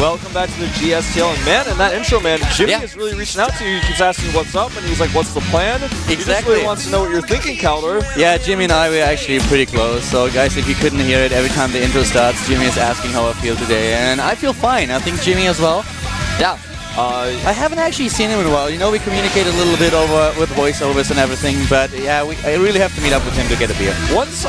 welcome back to the GSTL. And man, in that intro, man, Jimmy is really reaching out to you. He keeps asking what's up, and he's like, what's the plan? He just really wants to know what you're thinking, Calder. Yeah, Jimmy and I were actually pretty close. So guys, if you couldn't hear it, every time the intro starts, Jimmy is asking how I feel today. And I feel fine. I think Jimmy as well. Yeah. I haven't actually seen him in a while. You know, we communicate a little bit over with voiceovers and everything, but yeah, I really have to meet up with him to get a beer. Once,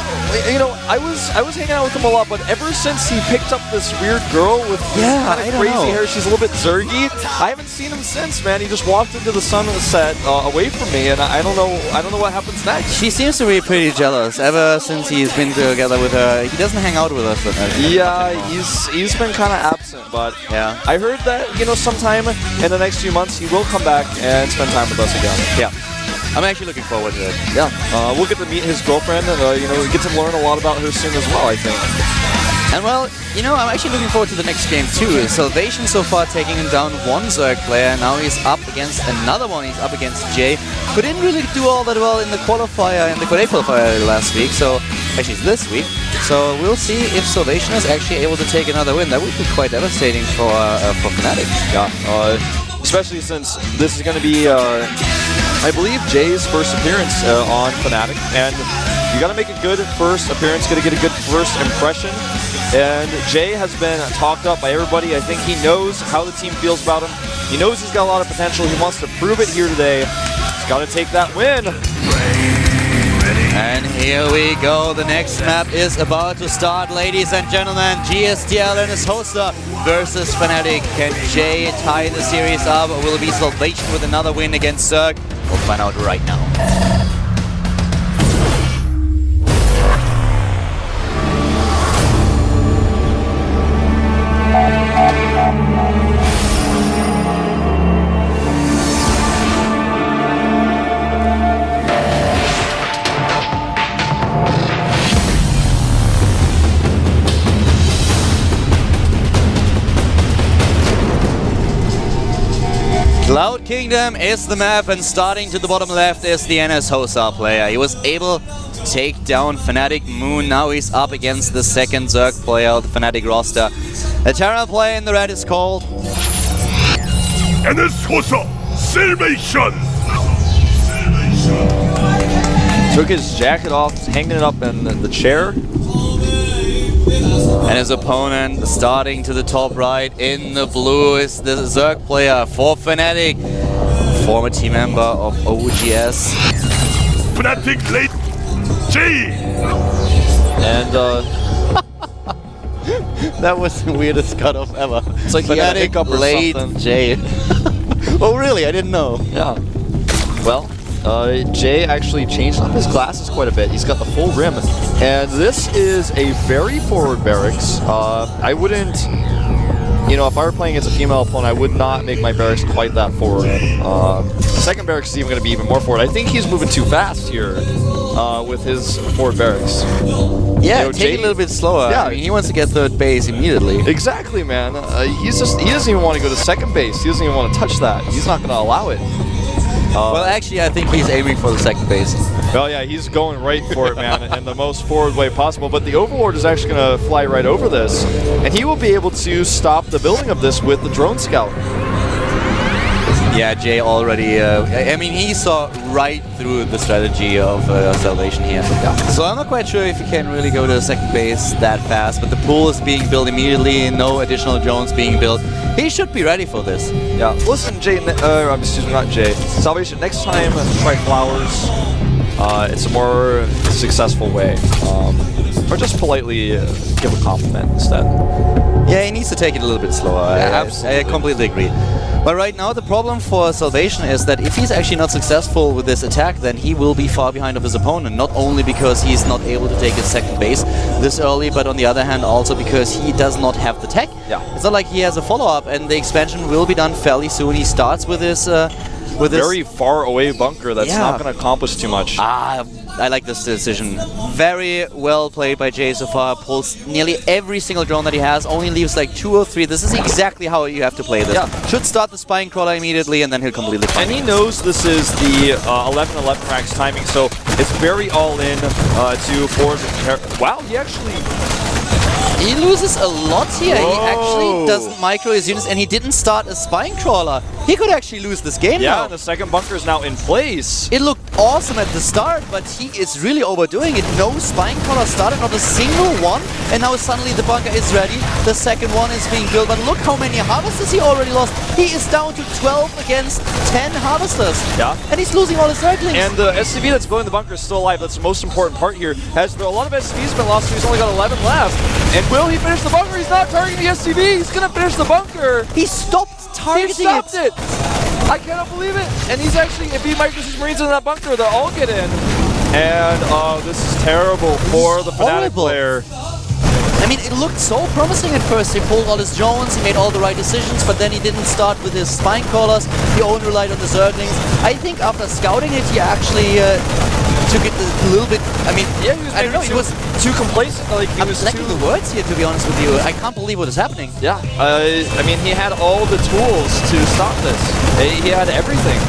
you know, I was hanging out with him a lot, but ever since he picked up this weird girl with kind of crazy hair, she's a little bit zergy. I haven't seen him since, man. He just walked into the sunset away from me, and I don't know what happens next. She seems to be pretty jealous. Ever since he's been together with her, he doesn't hang out with us. Yeah, he's been kind of absent, but yeah, I heard that, you know, sometime in the next few months he will come back and spend time with us again. Yeah, I'm actually looking forward to it. Yeah, we'll get to meet his girlfriend, and you know, we get to learn a lot about her soon as well, I think. And well, you know, I'm actually looking forward to the next game too. Salvation so far taking him down one Zerg player, now he's up against another one, he's up against Jay, who didn't really do all that well in the qualifier, in the qualifier last week, so actually it's this week. So we'll see if Salvation is actually able to take another win. That would be quite devastating for Fnatic. Yeah, especially since this is going to be, I believe, Jay's first appearance on Fnatic, and you got to make a good first appearance, got to get a good first impression. And Jay has been talked up by everybody. I think he knows how the team feels about him. He knows he's got a lot of potential. He wants to prove it here today. He's got to take that win. And here we go. The next map is about to start, ladies and gentlemen. GSTL and his hoster versus Fnatic. Can Jay tie the series up, or will it be Salvation with another win against Zerg? We'll find out right now. Cloud Kingdom is the map, and starting to the bottom left is the NS Hosa player. He was able to take down Fnatic Moon. Now he's up against the second Zerg player of the Fnatic roster. The Terra player in the red is called NS Hosa Salvation. Took his jacket off, hanging it up in the chair. And his opponent, starting to the top right in the blue, is the Zerg player for Fnatic, former team member of OGS. Fnatic late J. And that was the weirdest cutoff ever. It's like Fnatic late J. Oh really? I didn't know. Yeah. Well, Jay actually changed up his glasses quite a bit. He's got the full rim, and this is a very forward barracks. I wouldn't, you know, if I were playing as a female opponent, I would not make my barracks quite that forward. The second barracks is even going to be even more forward. I think he's moving too fast here with his forward barracks. Yeah, you know, take it a little bit slower. Yeah, I mean, he wants to get third base immediately. Exactly, man. He doesn't even want to go to second base. He doesn't even want to touch that. He's not going to allow it. Well, actually, I think he's aiming for the second base. Well, yeah, he's going right for it, man, in the most forward way possible. But the Overlord is actually going to fly right over this, and he will be able to stop the building of this with the drone scout. Yeah, Jay already, I mean, he saw right through the strategy of Salvation here. Yeah. So I'm not quite sure if he can really go to the second base that fast, but the pool is being built immediately, no additional drones being built. He should be ready for this. Yeah, listen, Jay, excuse me, not Jay. Salvation, next time, try flowers. It's a more successful way. Or just politely give a compliment instead. Yeah, he needs to take it a little bit slower. Yeah, I completely agree. But right now, the problem for Salvation is that if he's actually not successful with this attack, then he will be far behind of his opponent. Not only because he's not able to take his second base this early, but on the other hand, also because he does not have the tech. Yeah. It's not like he has a follow-up, and the expansion will be done fairly soon. He starts with this... very far away bunker that's not going to accomplish too much. I like this decision. Very well played by Jay so far. Pulls nearly every single drone that he has, only leaves like 2 or 3. This is exactly how you have to play this. Yeah. Should start the spying crawler immediately, and then he'll completely find And he knows this is the 11-11 racks timing, so it's very all in to forward. Wow, he actually He loses a lot here. Whoa. He actually doesn't micro his units, and he didn't start a spine crawler. He could actually lose this game Yeah, now. and the second bunker is now in place. It looked awesome at the start, but he is really overdoing it. No spine crawler started, not a single one, and now suddenly the bunker is ready. The second one is being built, but look how many harvesters he already lost. He is down to 12 against 10 harvesters. Yeah. And he's losing all his Zerglings. And the SCV that's building the bunker is still alive. That's the most important part here. As a lot of SCVs have been lost, so he's only got 11 left. And will he finish the bunker? He's not targeting the SCV. He's going to finish the bunker. He stopped targeting He stopped it. I cannot believe it. And he's actually, if he micros his Marines in that bunker, they'll all get in. And this is terrible for the Fnatic player. I mean, it looked so promising at first. He pulled all his drones, he made all the right decisions, but then he didn't start with his spine crawlers. He only relied on the Zerglings. I think after scouting it, he actually took it a little bit. I mean, Yeah, I don't know. He was too complacent. Like he I'm was lacking too. the words here, to be honest with you. I can't believe what is happening. Yeah, I mean, he had all the tools to stop this. He had everything,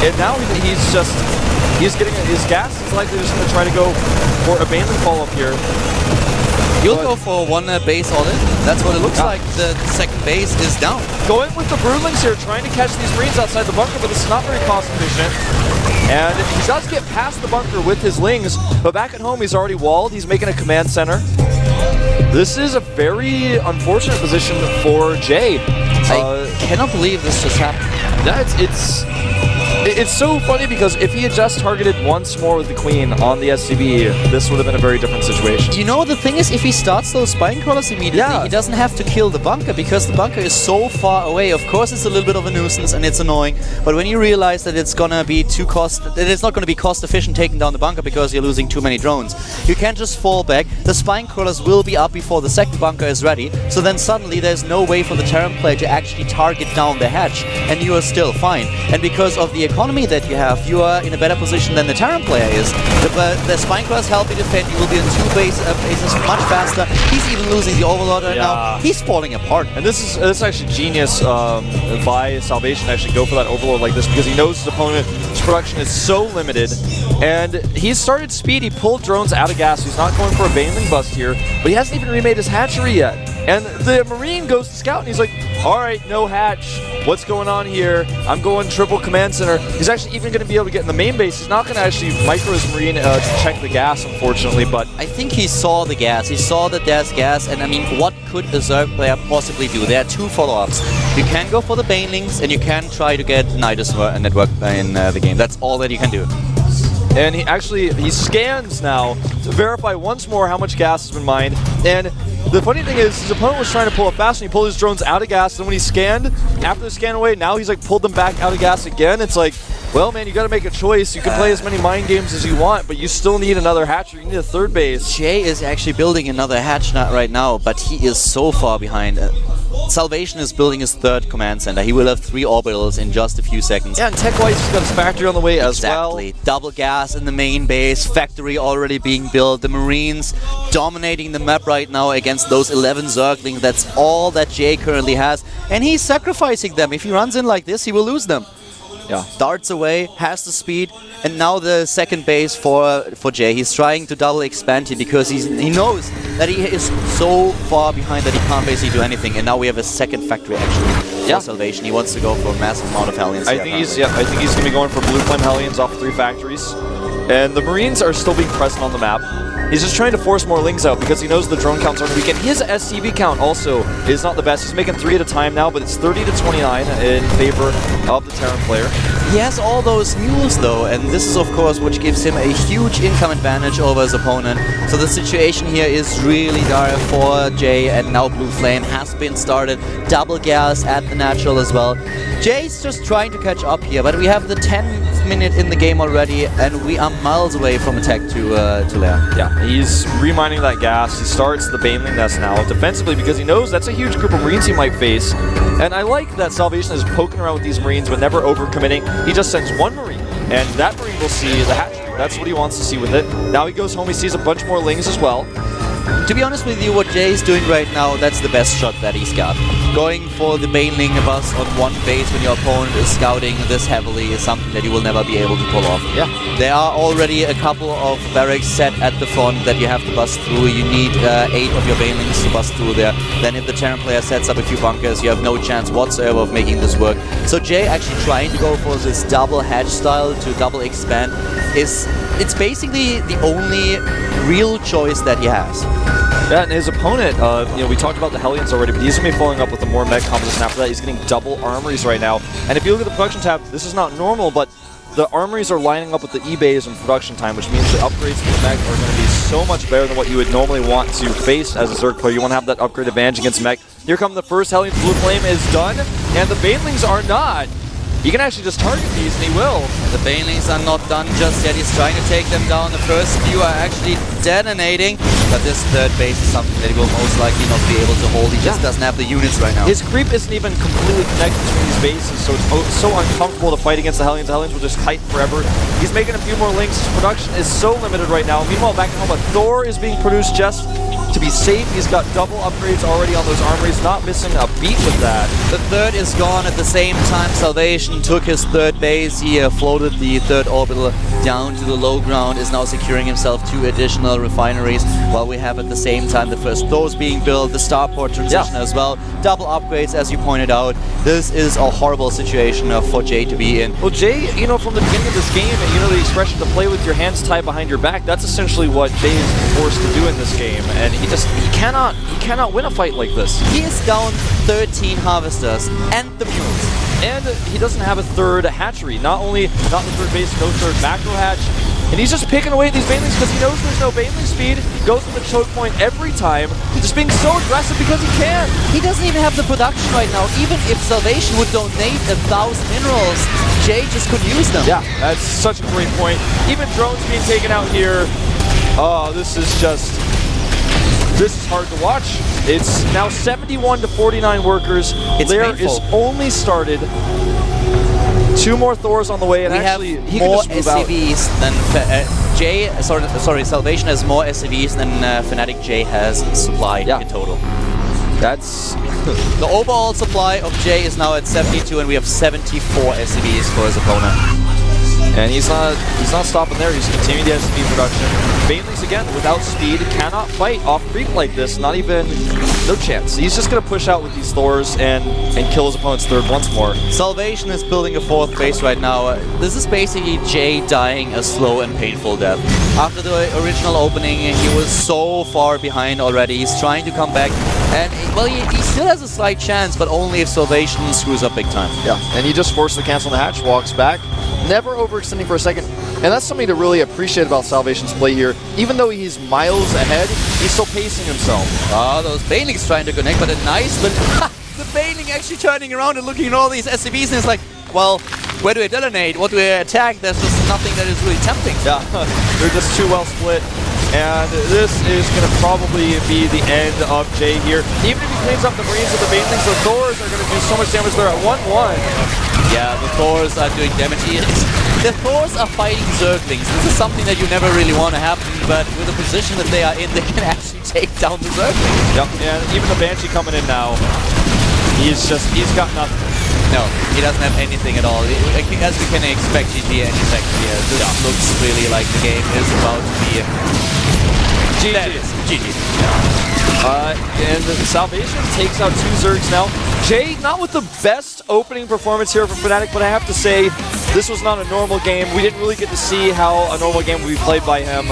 and now he's getting his gas. He's likely just going to try to go for a Baneling follow-up here. You'll go for one base all in. That's what it looks like. The second base is down. Going with the Broodlings here, trying to catch these Marines outside the bunker, but this is not very cost efficient. And he does get past the bunker with his Lings, but back at home he's already walled. He's making a command center. This is a very unfortunate position for Jay. I cannot believe this just happened. It's so funny because if he had just targeted once more with the Queen on the SCV, this would have been a very different situation. You know, the thing is, if he starts those spine crawlers immediately, he doesn't have to kill the bunker because the bunker is so far away. Of course, it's a little bit of a nuisance and it's annoying, but when you realize that it's gonna be it's not gonna be cost efficient taking down the bunker because you're losing too many drones, you can't just fall back. The spine crawlers will be up before the second bunker is ready, so then suddenly there's no way for the Terran player to actually target down the hatch, and you are still fine. And because of the economy that you have, you are in a better position than the Terran player is. The spine crawlers help you defend. You will be in two bases much faster. He's even losing the Overlord right now. He's falling apart. And this is actually genius by Salvation to actually go for that Overlord like this because he knows his opponent's production is so limited. And he's started speed. He pulled drones out of gas. He's not going for a Baneling bust here, but he hasn't even remade his hatchery yet. And the Marine goes to scout and he's like, all right, no hatch. What's going on here? I'm going triple command center. He's actually even going to be able to get in the main base. He's not going to actually micro his Marine to check the gas, unfortunately, but... I think he saw the gas. He saw that there's gas, and I mean, what could a Zerg player possibly do? There are two follow-ups. You can go for the Banelings, and you can try to get Nidus network in the game. That's all that you can do. And he scans now to verify once more how much gas has been mined. And the funny thing is, his opponent was trying to pull it fast, and he pulled his drones out of gas. And when he scanned, after the scan away, now he's like pulled them back out of gas again. It's like, well, man, you got to make a choice. You can play as many mind games as you want, but you still need another hatcher. You need a third base. Jay is actually building another hatch right now, but he is so far behind. Salvation is building his third command center. He will have 3 orbitals in just a few seconds. Yeah, and tech-wise, he's got his factory on the way as well. Exactly. Double gas in the main base, factory already being built, the Marines dominating the map right now against those 11 Zerglings. That's all that Jay currently has, and he's sacrificing them. If he runs in like this, he will lose them. Yeah. Darts away, has the speed, and now the second base for Jay. He's trying to double expand here because he knows that he is so far behind that he can't basically do anything. And now we have a second factory actually for Salvation. He wants to go for a massive amount of Hellions. I think he's going to be going for Blue Flame Hellions off 3 factories. And the Marines are still being present on the map. He's just trying to force more Lings out because he knows the drone counts are weak. And his SCV count also is not the best. He's making 3 at a time now, but it's 30 to 29 in favor of the Terran player. He has all those mules though, and this is of course what gives him a huge income advantage over his opponent. So the situation here is really dire for Jay, and now Blue Flame has been started. Double gas at the natural as well. Jay's just trying to catch up here, but we have the 10th minute in the game already, and we are miles away from attack to Lair. Yeah, he's remining that gas. He starts the Baneling nest now defensively because he knows that's a huge group of Marines he might face. And I like that Salvation is poking around with these Marines but never overcommitting. He just sends 1 Marine, and that Marine will see the hatchery. That's what he wants to see with it. Now he goes home, he sees a bunch more Lings as well. To be honest with you, what Jay is doing right now, that's the best shot that he's got. Going for the Baneling bus on one base when your opponent is scouting this heavily is something that you will never be able to pull off. Yeah. There are already a couple of barracks set at the front that you have to bust through. You need 8 of your Banelings to bust through there. Then if the Terran player sets up a few bunkers, you have no chance whatsoever of making this work. So Jay actually trying to go for this double hedge style to double expand it's basically the only real choice that he has. Yeah, and his opponent, you know, we talked about the Hellions already, but he's going to be following up with the more mech composition after that. He's getting double armories right now. And if you look at the production tab, this is not normal, but the armories are lining up with the eBays in production time, which means the upgrades to the mech are going to be so much better than what you would normally want to face as a Zerg player. You want to have that upgrade advantage against mech. Here come the first Hellions. Blue Flame is done, and the Banelings are not. He can actually just target these, and he will. The Banelings are not done just yet. He's trying to take them down. The first few are actually detonating, but this third base is something that he will most likely not be able to hold. He just doesn't have the units right now. His creep isn't even completely connected between these bases, so it's so uncomfortable to fight against the Hellions. The Hellions will just kite forever. He's making a few more links. His production is so limited right now. Meanwhile, back at home, a Thor is being produced just to be safe. He's got double upgrades already on those armories, not missing a beat with that. The third is gone at the same time. Salvation took his third base. He floated the third orbital down to the low ground, is now securing himself 2 additional refineries, while we have at the same time the first Thors being built, the starport transition as well. Double upgrades, as you pointed out. This is a horrible situation for Jay to be in. Well, Jay, you know, from the beginning of this game, you know the expression to play with your hands tied behind your back, that's essentially what Jay is forced to do in this game, and he cannot win a fight like this. He is down 13 harvesters and the mules. And he doesn't have a third hatchery. Not the third base, no third macro hatch. And he's just picking away at these Banelings because he knows there's no Baneling speed. Goes to the choke point every time. Just being so aggressive because he can. He doesn't even have the production right now. Even if Salvation would donate 1,000 minerals, Jay just could use them. Yeah, that's such a great point. Even drones being taken out here. Oh, this is hard to watch. It's now 71 to 49 workers. Lair is only started. 2 more Thors on the way, and we actually have he more can just move SCVs than Salvation has more SCVs than Fnatic J has supply in total. That's the overall supply of Jay is now at 72, and we have 74 SCVs for his opponent. And he's not stopping there. He's continuing the SCV production. Banelings again without speed cannot fight off creep like this. Not even no chance. He's just gonna push out with these Thors and kill his opponent's third once more. Salvation is building a 4th base right now. This is basically Jay dying a slow and painful death. After the original opening, he was so far behind already. He's trying to come back, and well, he still has a slight chance, but only if Salvation screws up big time. Yeah, and he just forced the cancel on the hatch, walks back, never overextending for a second. And that's something to really appreciate about Salvation's play here. Even though he's miles ahead, he's still pacing himself. Oh, those Banelings trying to connect, but a nice little... the Baneling actually turning around and looking at all these SCVs, and it's like, well, where do I detonate? What do I attack? There's just nothing that is really tempting. Yeah, they're just too well split. And this is going to probably be the end of Jay here. Even if he cleans up the Marines and the Banelings, the Thors are going to do so much damage there at 1-1. Yeah, the Thors are doing damage. The Thors are fighting Zerglings. This is something that you never really want to happen, but with the position that they are in, they can actually take down the Zerglings. Yep, and even the Banshee coming in now, he's got nothing. No, he doesn't have anything at all. As we can expect GG any second here, this looks really like the game is about to be GG. And Salvation takes out 2 Zergs now. Jay, not with the best opening performance here from Fnatic, but I have to say, this was not a normal game. We didn't really get to see how a normal game would be played by him.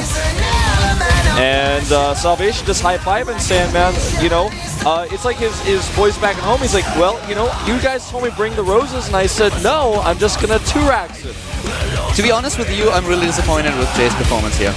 And Salvation just high-fiving, saying, man, you know, it's like his boys back at home. He's like, well, you know, you guys told me bring the roses, and I said, no, I'm just going to 2-rax it. To be honest with you, I'm really disappointed with Jay's performance here.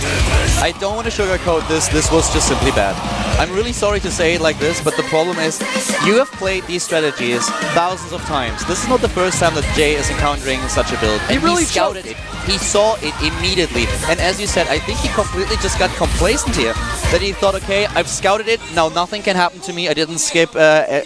I don't want to sugarcoat this. This was just simply bad. I'm really sorry to say it like this, but the problem is you have played these strategies thousands of times. This is not the first time that Jay is encountering such a build. And really he scouted it. He saw it immediately. And as you said, I think he completely just got complacent here. That he thought, okay, I've scouted it, now nothing can happen to me. I didn't skip, I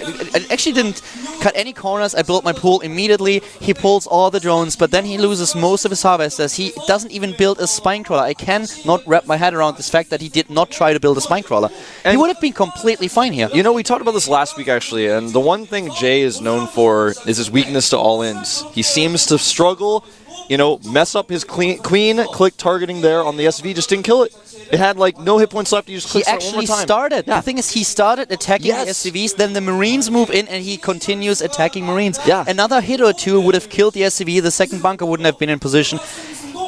actually didn't cut any corners. I built my pool immediately. He pulls all the drones, but then he loses most of his harvesters. He doesn't even build a spine crawler. I cannot wrap my head around this fact that he did not try to build a spine crawler. And he would have been completely fine here. You know, we talked about this last week, actually, and the one thing Jay is known for is his weakness to all-ins. He seems to struggle, you know, mess up his queen click targeting there on the SV, just didn't kill it. It had, like, no hit points left. He just clicked it one more time. He actually started. Yeah. The thing is, he started attacking the SCVs, then the Marines move in, and he continues attacking Marines. Yeah. Another hit or two would have killed the SCV. The second bunker wouldn't have been in position.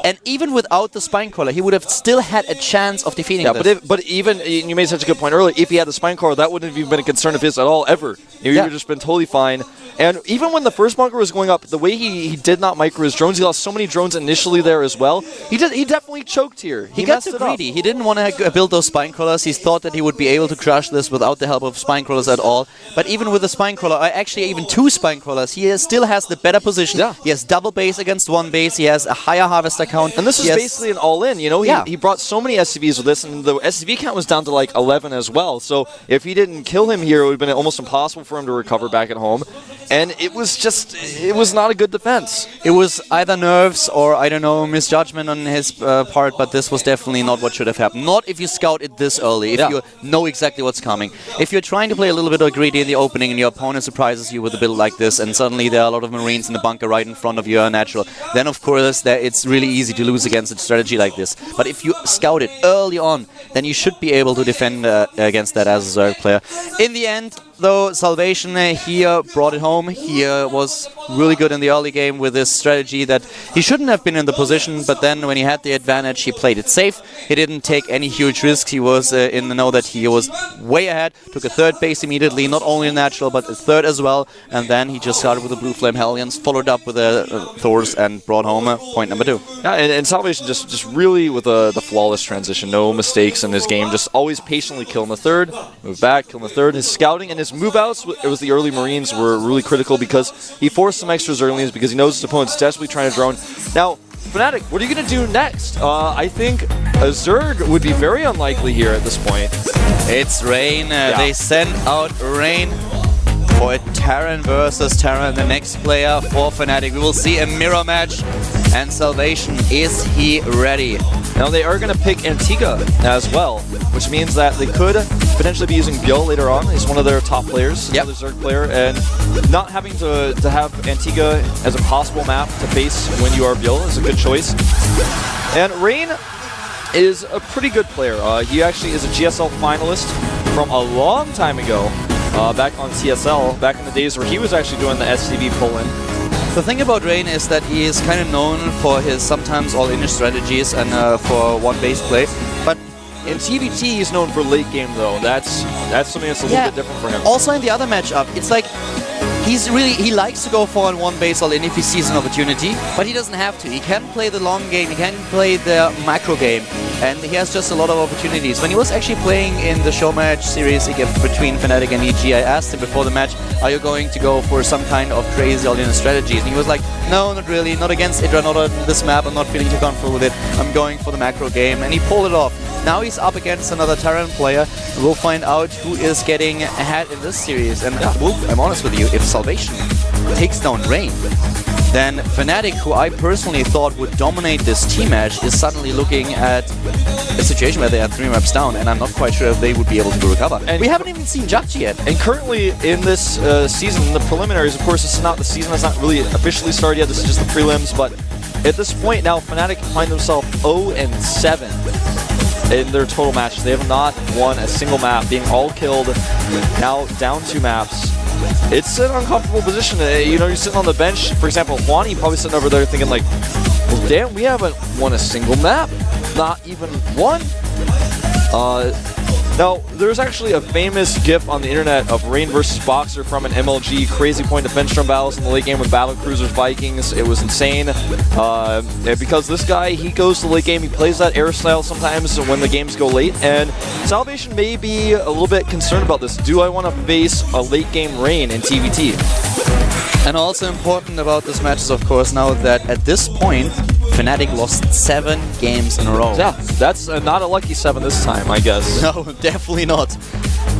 And even without the spine crawler, he would have still had a chance of defeating this. But even, you made such a good point earlier, if he had the spine crawler, that wouldn't have even been a concern of his at all, ever. He would have just been totally fine. And even when the first bunker was going up, the way he did not micro his drones, he lost so many drones initially there as well. He definitely choked here. He got too greedy. He didn't want to build those spine crawlers. He thought that he would be able to crush this without the help of spine crawlers at all. But even with the spine crawler, actually even two spine crawlers, he still has the better position. Yeah. He has double base against one base. He has a higher harvester count. And this is basically an all-in, you know? He brought so many SCVs with this, and the SCV count was down to like 11 as well. So if he didn't kill him here, it would have been almost impossible for him to recover back at home. And it was not a good defense. It was either nerves or, I don't know, misjudgment on his part, but this was definitely not what should have happened. Not if you scout it this early, if you know exactly what's coming. If you're trying to play a little bit of greedy in the opening and your opponent surprises you with a build like this, and suddenly there are a lot of Marines in the bunker right in front of you, natural, then of course it's really easy to lose against a strategy like this. But if you scout it early on, then you should be able to defend against that as a Zerg player. In the end, though, Salvation here brought it home. He was really good in the early game with this strategy that he shouldn't have been in the position, but then when he had the advantage, he played it safe. He didn't take any huge risks. He was in the know that he was way ahead, took a third base immediately, not only in natural, but a third as well, and then he just started with the Blue Flame Hellions, followed up with the Thors, and brought home point number 2. Yeah, and Salvation just really with the flawless transition, no mistakes in his game, just always patiently killing the third, move back, killing the third. His scouting and his move outs, it was the early Marines, were really critical because he forced some extras early because he knows his opponent's desperately trying to drone. Now, Fnatic, what are you going to do next? I think a Zerg would be very unlikely here at this point. It's Rain. They send out Rain for a Terran versus Terran, the next player for Fnatic. We will see a mirror match. And Salvation, is he ready? Now they are going to pick Antigua as well, which means that they could potentially be using Byo later on. He's one of their top players, another Zerg player, and not having to have Antigua as a possible map to face when you are Byo is a good choice. And Rain is a pretty good player. He actually is a GSL finalist from a long time ago, back on TSL, back in the days where he was actually doing the SCV pull-in. The thing about Rain is that he is kind of known for his sometimes all-in strategies and for one-base play, but in TVT he's known for late game though. That's something that's a little bit different for him. Also in the other matchup, it's like he likes to go for on one base all-in if he sees an opportunity, but he doesn't have to. He can play the long game, he can play the macro game, and he has just a lot of opportunities. When he was actually playing in the show match series between Fnatic and EG, I asked him before the match, are you going to go for some kind of crazy all-in strategies? And he was like, no, not really, not against Idra, not on this map, I'm not feeling too comfortable with it, I'm going for the macro game, and he pulled it off. Now he's up against another Terran player. We'll find out who is getting ahead in this series. And I'm honest with you, if Salvation takes down Rain, then Fnatic, who I personally thought would dominate this team match, is suddenly looking at a situation where they are 3 maps down, and I'm not quite sure if they would be able to recover. And we haven't even seen Judge yet. And currently in this season, in the preliminaries, of course, this is not the season, that's not really officially started yet, this is just the prelims, but at this point now, Fnatic find themselves 0-7 in their total matches. They have not won a single map, being all killed, now down 2 maps. It's an uncomfortable position. You know, you're sitting on the bench, for example, Juani probably sitting over there thinking like, well, damn, we haven't won a single map. Not even one. Now, there's actually a famous GIF on the internet of Rain versus Boxer from an MLG Crazy Point Defense Drum battles in the late game with Battle Cruisers Vikings. It was insane. Because this guy, he goes to the late game, he plays that air style sometimes when the games go late, and Salvation may be a little bit concerned about this. Do I want to face a late game Rain in TVT? And also important about this match is, of course, now that at this point, Fnatic lost 7 games in a row. Yeah, that's not a lucky 7 this time, I guess. No, definitely not.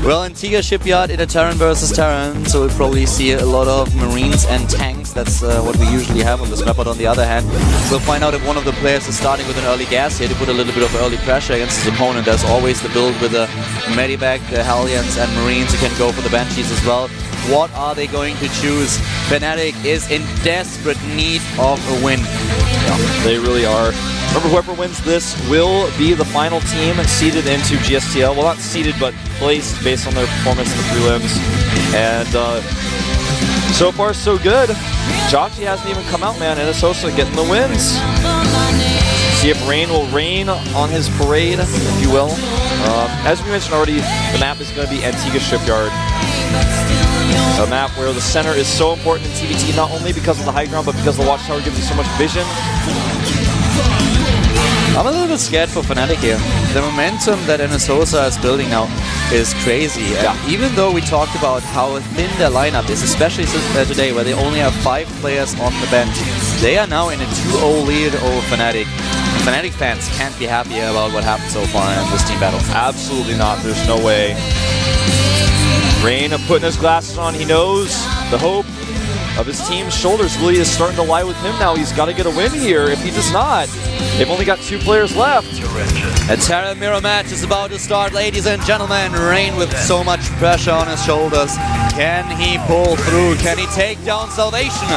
Well, in Tiga Shipyard, in a Terran versus Terran, so we'll probably see a lot of Marines and tanks. That's what we usually have on this map. But on the other hand, we'll find out if one of the players is starting with an early gas here to put a little bit of early pressure against his opponent. There's always the build with the Medivac, the Hellions, and Marines who can go for the Banshees as well. What are they going to choose? Fnatic is in desperate need of a win. Yeah, they really are. Remember, whoever wins this will be the final team seeded into GSTL. Well, not seeded, but placed based on their performance in the prelims. And so far, so good. Jockey hasn't even come out, man. Anasosa getting the wins. See if Rain will rain on his parade, if you will. As we mentioned already, the map is going to be Antigua Shipyard. A map where the center is so important in TVT, not only because of the high ground, but because the watchtower gives you so much vision. I'm a little bit scared for Fnatic here. The momentum that Anasosa is building now is crazy. And even though we talked about how thin their lineup is, especially today where they only have 5 players on the bench, they are now in a 2-0 lead over Fnatic. Fnatic fans can't be happy about what happened so far in this team battle. Absolutely not. There's no way. Rain putting his glasses on. He knows the hope of his team's shoulders really is starting to lie with him now. He's got to get a win here. If he does not, they've only got 2 players left. A Terra Mirror match is about to start, ladies and gentlemen. Rain with so much pressure on his shoulders. Can he pull through? Can he take down Salvation?